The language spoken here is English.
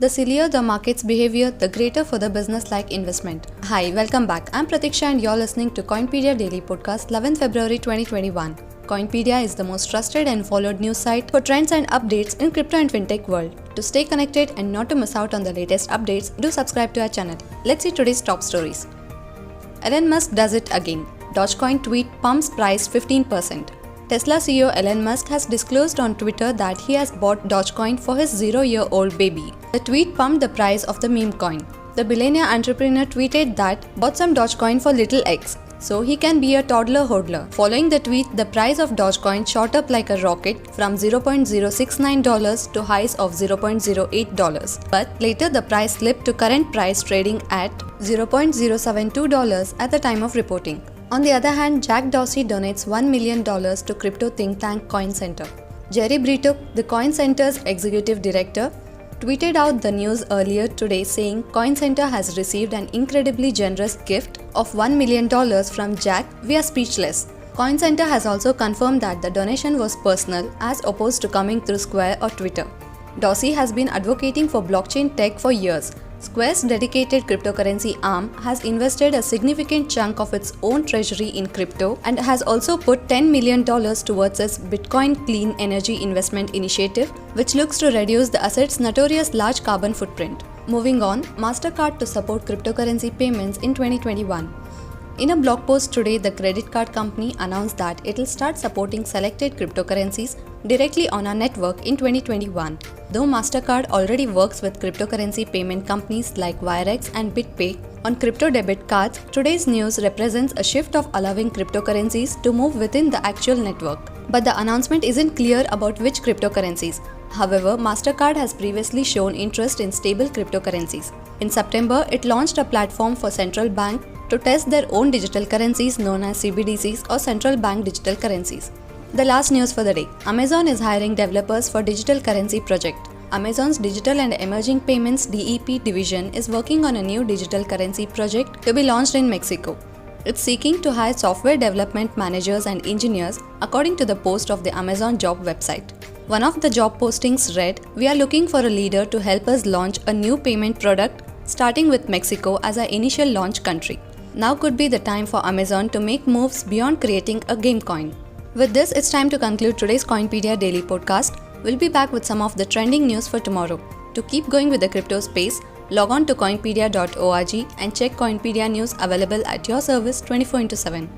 The sillier the market's behavior, the greater for the business-like investment. Hi, welcome back. I'm Pratiksha and you're listening to Coinpedia Daily Podcast, 11th February 2021. Coinpedia is the most trusted and followed news site for trends and updates in crypto and fintech world. To stay connected and not to miss out on the latest updates, do subscribe to our channel. Let's see today's top stories. Elon Musk does it again. Dogecoin tweet pumps price 15%. Tesla CEO Elon Musk has disclosed on Twitter that he has bought Dogecoin for his 0-year-old baby. The tweet pumped the price of the meme coin. The billionaire entrepreneur tweeted that bought some Dogecoin for little X, so he can be a toddler hodler. Following the tweet, the price of Dogecoin shot up like a rocket from $0.069 to highs of $0.08. But later the price slipped to current price trading at $0.072 at the time of reporting. On the other hand, Jack Dorsey donates $1 million to crypto think tank Coin Center. Jerry Brito, the Coin Center's executive director, tweeted out the news earlier today saying Coin Center has received an incredibly generous gift of $1 million from Jack via Speechless. Coin Center has also confirmed that the donation was personal as opposed to coming through Square or Twitter. Dorsey has been advocating for blockchain tech for years. Square's dedicated cryptocurrency arm has invested a significant chunk of its own treasury in crypto and has also put $10 million towards its Bitcoin Clean Energy Investment Initiative, which looks to reduce the asset's notorious large carbon footprint. Moving on, MasterCard to support cryptocurrency payments in 2021. In a blog post today, the credit card company announced that it will start supporting selected cryptocurrencies directly on our network in 2021. Though MasterCard already works with cryptocurrency payment companies like Wirex and BitPay on crypto debit cards, today's news represents a shift of allowing cryptocurrencies to move within the actual network. But the announcement isn't clear about which cryptocurrencies. However, MasterCard has previously shown interest in stable cryptocurrencies. In September, it launched a platform for central banks to test their own digital currencies known as CBDCs or central bank digital currencies. The last news for the day. Amazon is hiring developers for digital currency project. Amazon's Digital and Emerging Payments DEP division is working on a new digital currency project to be launched in Mexico. It's seeking to hire software development managers and engineers according to the post of the Amazon job website. One of the job postings read, "We are looking for a leader to help us launch a new payment product starting with Mexico as our initial launch country." Now could be the time for Amazon to make moves beyond creating a game coin. With this, it's time to conclude today's Coinpedia Daily Podcast. We'll be back with some of the trending news for tomorrow. To keep going with the crypto space, log on to coinpedia.org and check Coinpedia news available at your service 24/7.